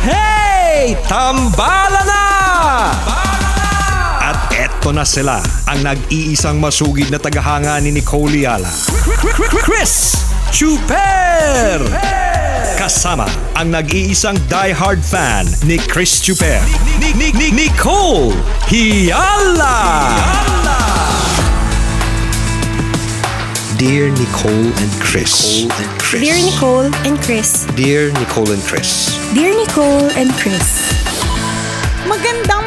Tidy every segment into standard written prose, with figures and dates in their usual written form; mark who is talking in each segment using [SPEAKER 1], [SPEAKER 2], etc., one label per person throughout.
[SPEAKER 1] Hey! Tambala na! At eto na sila, ang nag-iisang masugid na tagahanga ni Nicole Yala. Chris Chuper! Kasama ang nag-iisang diehard fan ni Chris Chuper, Nicole Yala! Dear Nicole and Chris.
[SPEAKER 2] Dear Nicole and Chris.
[SPEAKER 1] Dear Nicole and Chris.
[SPEAKER 2] Dear Nicole and Chris.
[SPEAKER 3] Magandang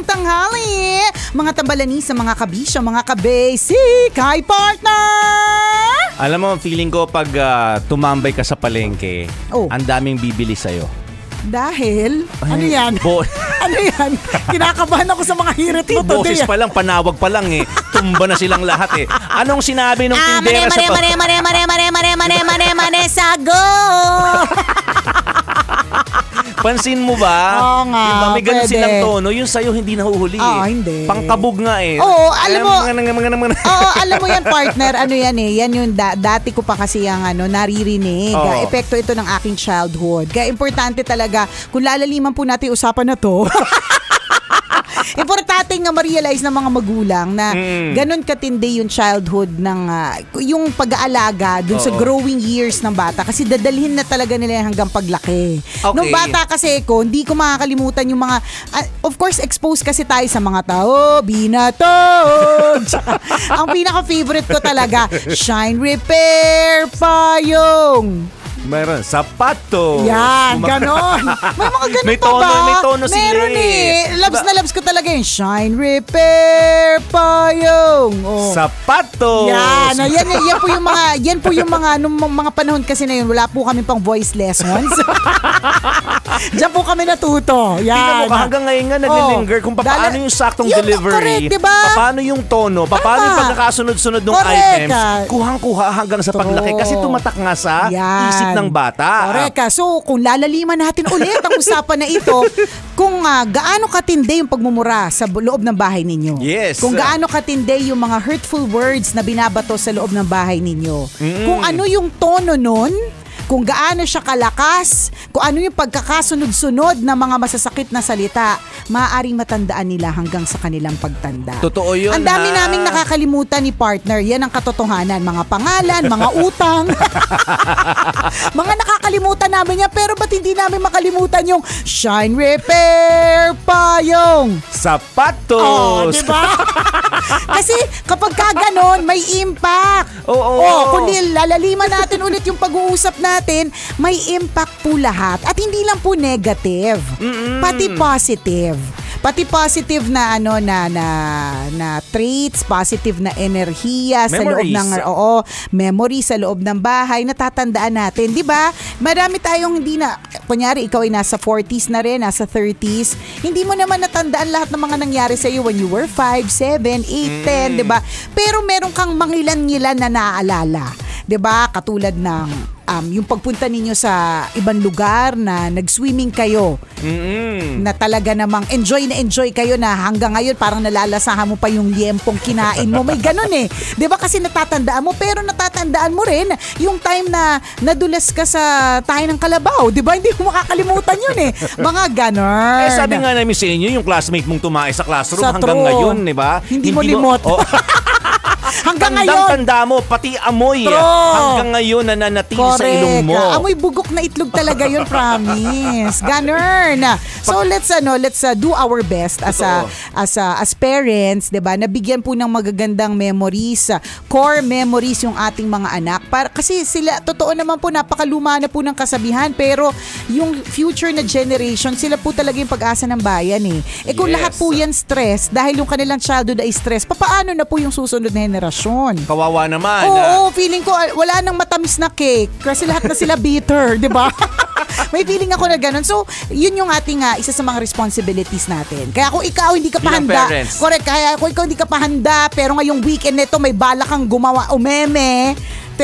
[SPEAKER 3] tanghali mga tambalani sa mga kabisyo, mga ka-basic. Hi partner!
[SPEAKER 4] Alam mo, feeling ko pag tumambay ka sa palengke, ang daming bibili sa'yo.
[SPEAKER 3] Dahil? Ano yan? Ano yan? Kinakabahan ako sa mga hirit mo today.
[SPEAKER 4] Boses pa lang, panawag pa lang eh. Tumba na silang lahat eh. Anong sinabi nung tindera sa
[SPEAKER 3] mare, sago!
[SPEAKER 4] Pansin mo ba?
[SPEAKER 3] Oo nga,
[SPEAKER 4] diba, may ganun
[SPEAKER 3] pwede.
[SPEAKER 4] silang tono. Yung sa'yo hindi nahuhuli
[SPEAKER 3] Oo,
[SPEAKER 4] eh.
[SPEAKER 3] hindi.
[SPEAKER 4] Pangkabog nga eh.
[SPEAKER 3] Oo, alam mo.
[SPEAKER 4] Oo,
[SPEAKER 3] alam mo yan partner. Ano yan eh. Yan yung dati ko pa kasi yung naririnig.
[SPEAKER 4] Oo.
[SPEAKER 3] Epekto ito ng aking childhood. Kaya importante talaga, kung lalaliman po natin usapan na to, importante nga ma-realize ng mga magulang na ganun katindi yung childhood ng yung pag-aalaga dun sa growing years ng bata kasi dadalhin na talaga nila yan hanggang paglaki.
[SPEAKER 4] Okay.
[SPEAKER 3] Nung bata kasi ko, hindi ko makakalimutan yung mga of course exposed kasi tayo sa mga tao, binatog. Ang pinaka-favorite ko talaga, Shine Repair Payong.
[SPEAKER 4] Meron, sapato.
[SPEAKER 3] Yan, ganon. May mga ganon
[SPEAKER 4] May
[SPEAKER 3] pa
[SPEAKER 4] tono,
[SPEAKER 3] ba?
[SPEAKER 4] may tono sila
[SPEAKER 3] Meron
[SPEAKER 4] eh.
[SPEAKER 3] Labs na labs ko talaga yung Shine Repair Payong.
[SPEAKER 4] Sapatos.
[SPEAKER 3] Yan po yung mga nung mga panahon kasi na yun, wala po kami pang voice lessons. Diyan po kami natuto. Yan.
[SPEAKER 4] Hanggang ngayon nga naglilinger kung paano yung saktong delivery.
[SPEAKER 3] Correct, diba?
[SPEAKER 4] Paano yung tono, paano yung pagkakasunod-sunod ng items. Kuhang-kuha hanggang sa paglaki kasi tumatak nga sa isip ng bata.
[SPEAKER 3] Correct. So, kung lalaliman natin ulit ang usapan na ito, kung gaano katindi yung pagmumura sa loob ng bahay ninyo.
[SPEAKER 4] Yes.
[SPEAKER 3] Kung gaano katindi yung mga hurtful words na binabato sa loob ng bahay ninyo. Kung ano yung tono nun, kung gaano siya kalakas, kung ano yung pagkakasunod-sunod na mga masasakit na salita, maaaring matandaan nila hanggang sa kanilang pagtanda.
[SPEAKER 4] Totoo yun.
[SPEAKER 3] Ang dami naming nakakalimutan ni partner. Yan ang katotohanan. Mga pangalan, mga utang. Mga nakakalimutan namin yan. Pero ba't hindi namin makalimutan yung Shine Repair Payong?
[SPEAKER 4] Sapatos.
[SPEAKER 3] Diba? Kasi kapag ganon, may impact. Kung lalaliman natin ulit yung pag-uusap natin, may impact po lahat. At hindi lang po negative. Pati positive. Pati positive na na traits, positive na enerhiya sa loob ng memory sa loob ng bahay, natatandaan natin, 'di ba? Marami tayong hindi na kunyari ikaw ay nasa 40s na rin, nasa 30s, hindi mo naman natandaan lahat ng mga nangyari sa iyo when you were 5, 7, 8, 10, 'di ba? Pero meron kang mangilan-ngilan na naaalala, 'di ba? Katulad ng yung pagpunta ninyo sa ibang lugar na nag-swimming kayo, na talaga namang enjoy kayo na hanggang ngayon parang nalalasahan mo pa yung liempong kinain mo. May ganun eh. 'Di ba kasi natatandaan mo, pero natatandaan mo rin yung time na nadulas ka sa tayo ng kalabaw. 'Di ba? Hindi mo makakalimutan yun eh. Mga ganun.
[SPEAKER 4] Sabi nga namin sa inyo, yung classmate mong tumae sa classroom hanggang ngayon, 'di ba?
[SPEAKER 3] Hindi mo limot. Hanggang ngayon.
[SPEAKER 4] Tanda mo, pati amoy. Hanggang ngayon nananatili sa ilong mo.
[SPEAKER 3] Amoy bugok na itlog talaga yun, promise. Ganun. So let's do our best as parents, 'di ba? Nabigyan po ng magagandang memories, core memories yung ating mga anak. Kasi sila, totoo naman po, napakaluma na po ng kasabihan, pero yung future na generation, sila po talaga yung pag-asa ng bayan eh. Kung lahat po yan stress, dahil yung kanilang childhood ay stress, papaano na po yung susunod na generasyon?
[SPEAKER 4] Kawawa naman.
[SPEAKER 3] Oo, feeling ko wala nang matamis na cake kasi lahat na sila bitter, 'di ba? May feeling ako na ganun. So, yun yung ating isa sa mga responsibilities natin. Kaya kung ikaw hindi ka pa handa, correct, kaya kung ikaw hindi ka pa handa, pero ngayong weekend nito may balak kang gumawa umeme,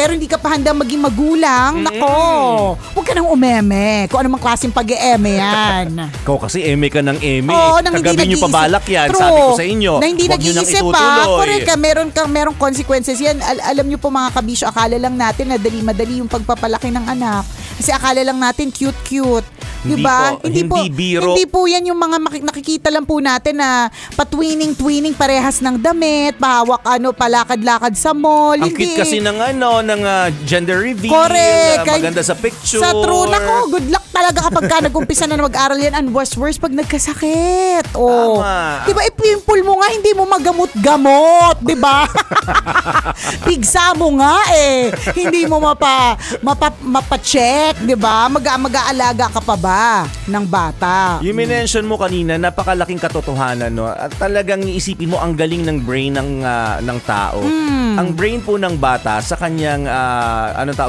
[SPEAKER 3] pero hindi ka pa handang maging magulang, nako, huwag ka nang umeme. Kung anong klaseng pag-eme yan.
[SPEAKER 4] Ikaw kasi eme ka ng eme.
[SPEAKER 3] Oo, nang hindi
[SPEAKER 4] Kagabi nyo
[SPEAKER 3] nag-iisip.
[SPEAKER 4] pabalak yan,
[SPEAKER 3] True.
[SPEAKER 4] sabi ko sa inyo.
[SPEAKER 3] Na hindi
[SPEAKER 4] Huwag nyo nang
[SPEAKER 3] nag-iisip
[SPEAKER 4] itutuloy.
[SPEAKER 3] Correct ka, merong consequences yan. Alam nyo po mga kabisyo, akala lang natin na madali yung pagpapalaki ng anak. Kasi akala lang natin cute-cute. Diba?
[SPEAKER 4] Hindi biro.
[SPEAKER 3] Hindi po yan yung mga nakikita lang po natin na patwining-twining parehas ng damit, pahawak palakad-lakad sa mall.
[SPEAKER 4] Ang cute kasi ng gender reveal.
[SPEAKER 3] Correct.
[SPEAKER 4] Maganda sa picture.
[SPEAKER 3] Sa true, nako, good luck talaga kapag ka nag-umpisa na mag-aral yan. And worse pag nagkasakit. Oh.
[SPEAKER 4] Tama.
[SPEAKER 3] Diba, ipimple mo nga, hindi mo magamot-gamot. Diba? Pigsa mo nga Hindi mo mapa-check. Diba? Mag-aalaga ka pa ba ng bata?
[SPEAKER 4] You mention mo kanina, napakalaking katotohanan, no? At talagang iisipin mo ang galing ng brain ng tao. Ang brain po ng bata sa kanyang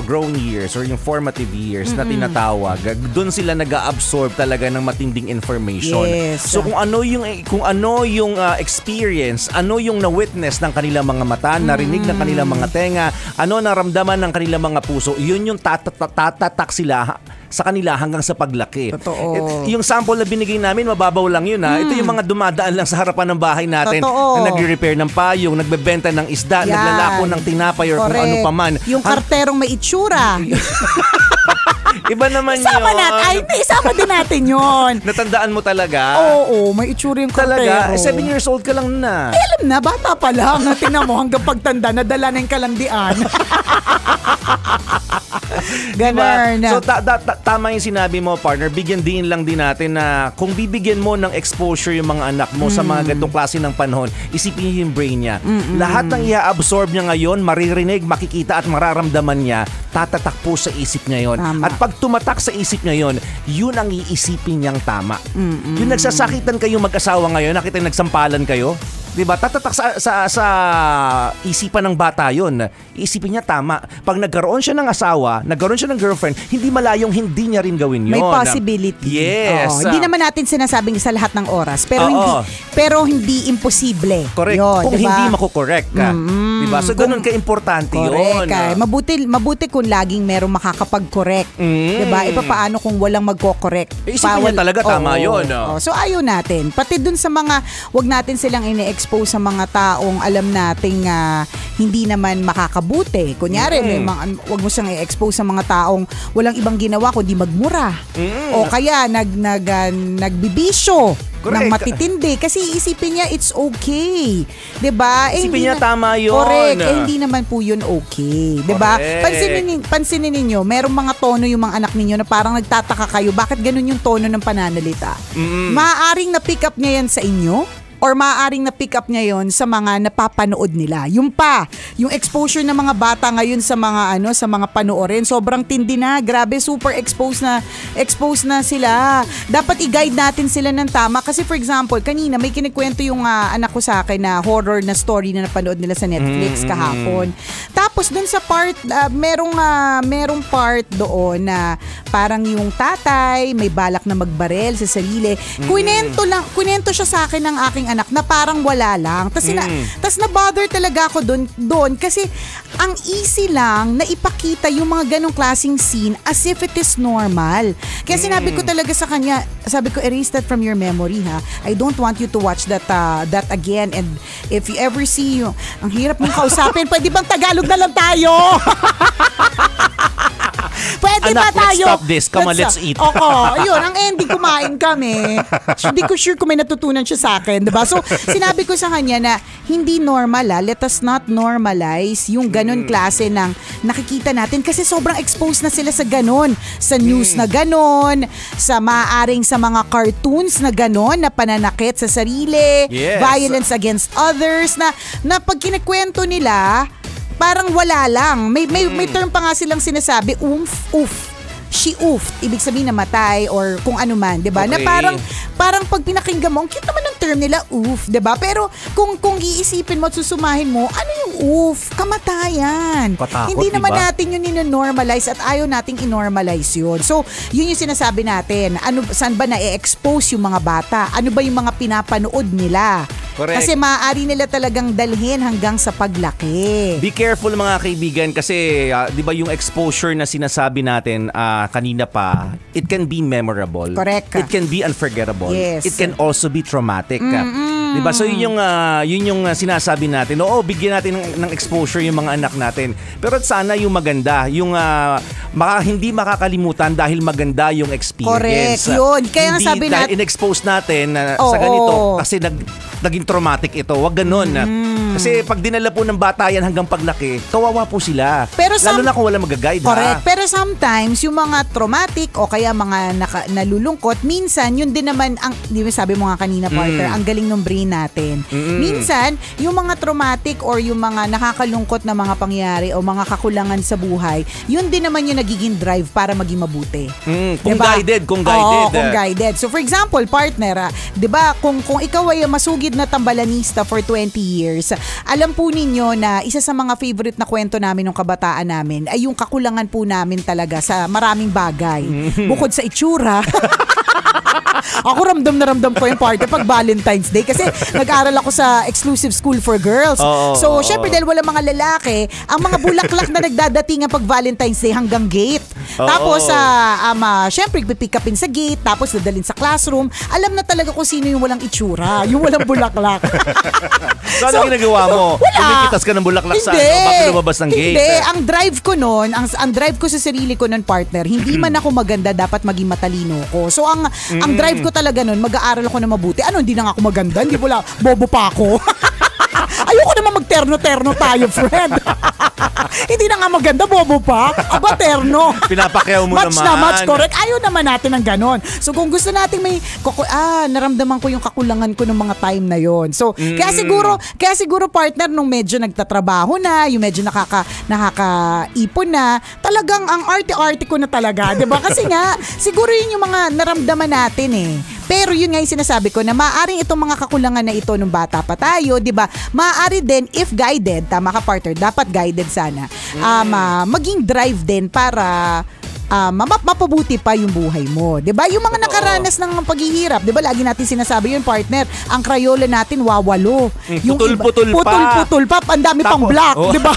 [SPEAKER 4] growing years or yung formative years na tinatawag, doon sila nag-absorb talaga ng matinding information.
[SPEAKER 3] Yes.
[SPEAKER 4] So kung ano yung experience, ano yung na-witness ng kanilang mga mata, narinig ng kanilang mga tenga, ano naramdaman ng kanilang mga puso, yun yung tatatak sila sa kanila hanggang sa paglaki.
[SPEAKER 3] Totoo.
[SPEAKER 4] Yung sample na binigay namin, mababaw lang yun ha. Ito yung mga dumadaan lang sa harapan ng bahay natin.
[SPEAKER 3] Totoo.
[SPEAKER 4] Na nagre-repair ng payong, nagbebenta ng isda,
[SPEAKER 3] Yan.
[SPEAKER 4] naglalako ng tinapay or kung ano pa man.
[SPEAKER 3] Yung karterong may itsura.
[SPEAKER 4] Iba naman
[SPEAKER 3] Isama din natin yun.
[SPEAKER 4] Natandaan mo talaga?
[SPEAKER 3] Oo, may itsura yung kartero.
[SPEAKER 4] Talaga? 7 years old ka lang na.
[SPEAKER 3] Alam na, bata pa lang. Tingnan mo, hanggang pagtanda, nadala na yung kalandian. Ganun.
[SPEAKER 4] Diba? So tama yung sinabi mo, partner. Bigyan din lang din natin na kung bibigyan mo ng exposure yung mga anak mo sa mga ganitong klase ng panahon, isipin niyo yung brain niya. Lahat ng i-absorb niya ngayon, maririnig, makikita at mararamdaman niya, tatatak po sa isip niya yon. At pag tumatak sa isip niya yon, yun ang iisipin niyang tama. Yung nagsasakitan kayo mag-asawa ngayon, nakita nagsampalan kayo, diba? Tatatak sa isipan ng bata yun. Iisipin niya tama. Pag nagkaroon siya ng asawa, nagkaroon siya ng girlfriend, hindi malayong hindi niya rin gawin yun.
[SPEAKER 3] May possibility.
[SPEAKER 4] Yes.
[SPEAKER 3] Hindi naman natin sinasabing sa lahat ng oras, pero hindi imposible.
[SPEAKER 4] Correct.
[SPEAKER 3] Yun,
[SPEAKER 4] kung
[SPEAKER 3] diba?
[SPEAKER 4] hindi makukorek ka. Diba? So ganun ka-importante yun.
[SPEAKER 3] Mabuti kung laging merong makakapag-correct. Diba? Paano kung walang magko-correct?
[SPEAKER 4] Isipin niya talaga tama yun.
[SPEAKER 3] So ayaw natin. Pati dun sa mga, wag natin silang expose sa mga taong alam nating hindi naman makakabuti. Kunyari, wag mo siyang i-expose sa mga taong walang ibang ginawa kundi magmura. O kaya nagbibisyo ng matitindi. Kasi isipin niya it's okay. Diba?
[SPEAKER 4] Isipin niya tama yun.
[SPEAKER 3] Correct. Hindi naman po yun okay. Diba? Pansinin ninyo, merong mga tono yung mga anak ninyo na parang nagtataka kayo, bakit ganun yung tono ng pananalita? Maaaring na-pick up niya yan sa inyo? Or maaaring na-pick up niya yon sa mga napapanood nila. Yung exposure ng mga bata ngayon sa mga panoorin, sobrang tindi na. Grabe, super exposed na sila. Dapat i-guide natin sila ng tama. Kasi for example, kanina may kinikwento yung anak ko sa akin na horror na story na napanood nila sa Netflix kahapon. Tapos dun sa part, merong part doon na parang yung tatay may balak na magbarel sa sarili. Kunento siya sa akin ng aking anak na parang wala lang. Tas na-bother talaga ako doon kasi ang easy lang na ipakita yung mga ganong klaseng scene as if it is normal. Kaya sinabi ko talaga sa kanya, sabi ko, erase that from your memory ha. I don't want you to watch that again, and if you ever see you, ang hirap mong kausapin, pwede bang Tagalog na lang tayo? Pwede
[SPEAKER 4] Anak,
[SPEAKER 3] ba tayo?
[SPEAKER 4] let's stop this. Come on, let's eat.
[SPEAKER 3] Oo, yun. Ang ending, kumain kami. Hindi ko sure kung may natutunan siya sa akin, diba? So, sinabi ko sa kanya na hindi normal let us not normalize yung ganon klase ng nakikita natin kasi sobrang exposed na sila sa ganon. Sa news na ganon, sa maaaring sa mga cartoons na ganon, na pananakit sa sarili, violence against others, na pag kinikwento nila, parang wala lang. May term pa nga silang sinasabi, oof. She oofed. Ibig sabihin namatay or kung ano man, 'di ba?
[SPEAKER 4] Okay.
[SPEAKER 3] Na parang pag pinakinggan mo, ang cute naman ng term nila, oof, 'di ba? Pero kung iisipin mo at susumahin mo, ano yung oof? Kamatayan.
[SPEAKER 4] Patakot,
[SPEAKER 3] hindi naman
[SPEAKER 4] diba?
[SPEAKER 3] natin yun in-normalize at ayaw nating i-normalize yun. So, yun yung sinasabi natin. Saan ba na-expose yung mga bata? Ano ba yung mga pinapanood nila?
[SPEAKER 4] Correct.
[SPEAKER 3] Kasi maaari nila talagang dalhin hanggang sa paglaki.
[SPEAKER 4] Be careful mga kaibigan kasi 'di ba yung exposure na sinasabi natin kanina pa, it can be memorable.
[SPEAKER 3] Correct.
[SPEAKER 4] It can be unforgettable.
[SPEAKER 3] Yes.
[SPEAKER 4] It can also be traumatic. 'Di ba? So yun yung sinasabi natin. Oo, bigyan natin ng exposure yung mga anak natin. Pero sana yung maganda, yung hindi makakalimutan dahil maganda yung experience.
[SPEAKER 3] Correct. Yun. Kaya nga sabi
[SPEAKER 4] dahil in-expose natin sa ganito kasi naging traumatic ito. Wag ganun. Kasi pag dinala po ng bata yan hanggang paglaki, kawawa po sila.
[SPEAKER 3] Pero
[SPEAKER 4] lalo na kung wala mag-guide.
[SPEAKER 3] Correct. Pero sometimes, yung mga traumatic o kaya mga nalulungkot, minsan, yun din naman, di ba sabi mo nga kanina, partner, ang galing ng brain natin. Minsan, yung mga traumatic or yung mga nakakalungkot na mga pangyayari o mga kakulangan sa buhay, yun din naman yung nagiging drive para maging mabuti.
[SPEAKER 4] Kung
[SPEAKER 3] diba?
[SPEAKER 4] guided.
[SPEAKER 3] Oo, kung guided. So for example, partner, di ba, kung ikaw ay masugid na tambalanista for 20 years, alam po ninyo na isa sa mga favorite na kwento namin ng kabataan namin ay yung kakulangan po namin talaga sa maraming bagay. Bukod sa itsura. Ako ramdam na ramdam ko yung party pag Valentine's Day kasi nag-aral ako sa exclusive school for girls. So, syempre dahil wala mga lalaki, ang mga bulaklak na nagdadatingan pag Valentine's Day hanggang gate. Tapos, syempre, pipick upin sa gate, tapos dadalhin sa classroom. Alam na talaga kung sino yung walang itsura, yung walang bulaklak.
[SPEAKER 4] So, ano ginagawa mo? Kumikitas ka ng bulaklak sa bago lumabas ng gate?
[SPEAKER 3] Hindi. Ang drive ko noon, ang drive ko sa sarili ko noon, partner, hindi man ako maganda, dapat maging matalino ko. So, ang drive ko talaga noon, mag-aaral ako na mabuti. Hindi na nga ako maganda, hindi wala, bobo pa ako. Ayoko naman magterno-terno tayo, friend. Hindi na nga maganda, bobo pa. Aba, terno.
[SPEAKER 4] Pinapakyaw mo
[SPEAKER 3] match
[SPEAKER 4] naman.
[SPEAKER 3] Na match, correct. Ayaw naman natin ng ganon. So kung gusto natin naramdaman ko yung kakulangan ko ng mga time na yon. So kaya siguro partner nung medyo nagtatrabaho na, yung medyo nakakaipon na, talagang ang arte-arte ko na talaga, 'di ba? Kasi nga siguro yun yung mga naramdaman natin eh. Pero yun nga yung sinasabi ko na maaaring itong mga kakulangan na ito nung bata pa tayo, 'di ba? Maaari din if guided, tama ka partner, dapat guided sana. Maging drive din para mapabuti pa yung buhay mo. 'Di ba? Yung mga nakaranas ng paghihirap, 'di ba? Lagi natin sinasabi yun, partner, ang Crayola natin wawalo. Yung
[SPEAKER 4] putol-putol pa.
[SPEAKER 3] Putol-putol pa, ang dami pang black, 'di ba?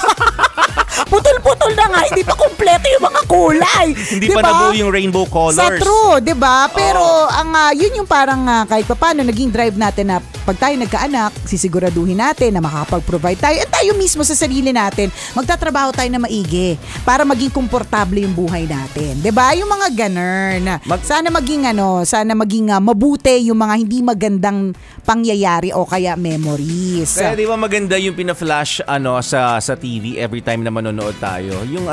[SPEAKER 3] Putol-putol na nga, hindi pa kumpleto yung mga kulay.
[SPEAKER 4] Hindi diba? Pa nabuo yung rainbow colors.
[SPEAKER 3] Sa true, 'di ba? Pero yun yung parang kahit paano naging drive natin na pag tayo nagkaanak, sisiguraduhin natin na makakapag-provide tayo at tayo mismo sa sarili natin, magtatrabaho tayo na maigi para maging komportable yung buhay natin. 'Di ba? Yung mga ganern. Sana maging mabuti yung mga hindi magandang pangyayari o kaya memories.
[SPEAKER 4] Kaya 'di ba maganda yung pina-flash sa TV every time na manonood tayo. Yung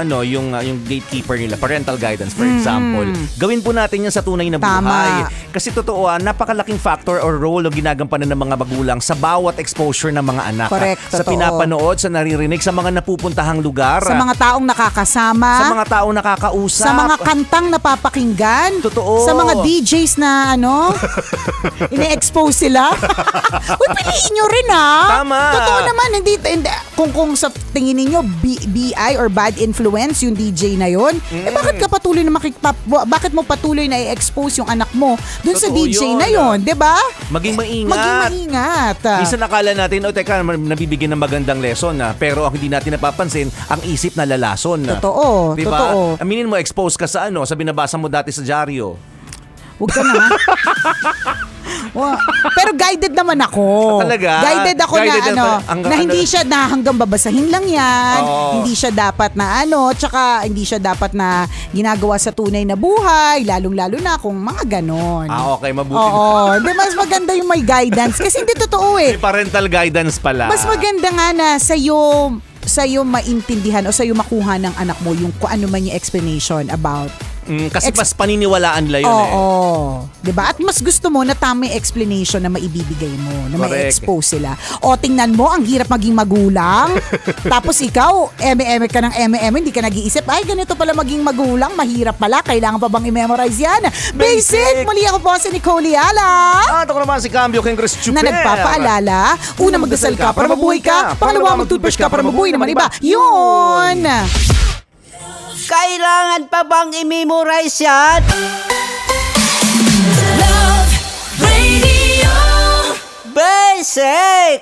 [SPEAKER 4] gatekeeper nila, parental guidance for example. Gawin po natin 'yan sa tunay na buhay. Kasi totoo, napakalaking factor or role o ginagampanan ng mga magulang sa bawat exposure ng mga anak.
[SPEAKER 3] Correct,
[SPEAKER 4] sa pinapanood, sa naririnig, sa mga napupuntahang lugar.
[SPEAKER 3] Sa mga taong nakakasama.
[SPEAKER 4] Sa mga taong nakakausap.
[SPEAKER 3] Sa mga kantang napapakinggan.
[SPEAKER 4] Totoo.
[SPEAKER 3] Sa mga DJs na ine-expose sila. Uy, piliin nyo rin
[SPEAKER 4] Tama.
[SPEAKER 3] Totoo naman, hindi kung sa tingin ninyo BI or bad influence yung DJ na yon, bakit ka patuloy na bakit mo patuloy na i-expose yung anak mo dun sa DJ na yon, 'di ba?
[SPEAKER 4] Maging maingat. Minsan nakala natin, teka, nabibigyan ng magandang lesson pero ang hindi natin napapansin, ang isip na lalason.
[SPEAKER 3] Totoo,
[SPEAKER 4] diba?
[SPEAKER 3] totoo.
[SPEAKER 4] Aminin mo, expose ka sa sa binabasa mo dati sa dyaryo.
[SPEAKER 3] Huwag ka na. Pero guided naman ako.
[SPEAKER 4] Talaga?
[SPEAKER 3] Guided ako na hindi siya na hanggang babasahin lang yan. Hindi siya dapat na tsaka hindi siya dapat na ginagawa sa tunay na buhay, lalong-lalo na kung mga ganon.
[SPEAKER 4] Okay, mabuti.
[SPEAKER 3] Oo, mas maganda yung may guidance kasi hindi totoo eh.
[SPEAKER 4] May parental guidance pala.
[SPEAKER 3] Mas maganda nga na sa'yo maintindihan o sa'yo makuha ng anak mo yung kung ano man yung explanation about
[SPEAKER 4] kasi mas paniniwalaan nila yun
[SPEAKER 3] diba? At mas gusto mo na tama yung explanation na maibibigay mo, na ma-expose sila. O tingnan mo, ang hirap maging magulang. Tapos ikaw, ka ng hindi ka nag-iisip, ay ganito pala maging magulang, mahirap pala, kailangan pa bang i-memorize yan? Basic! Muli ako po si Nicole Yala.
[SPEAKER 4] At ako naman si Cambio King Chris Chuper.
[SPEAKER 3] Na nagpapaalala, una magdasal ka para mabuhay ka, pangalawa mag-toothbrush ka para mabuhay naman iba. Yun!
[SPEAKER 5] Kailangan pa bang i-memorize yan?
[SPEAKER 6] Love Radio.
[SPEAKER 5] Basic!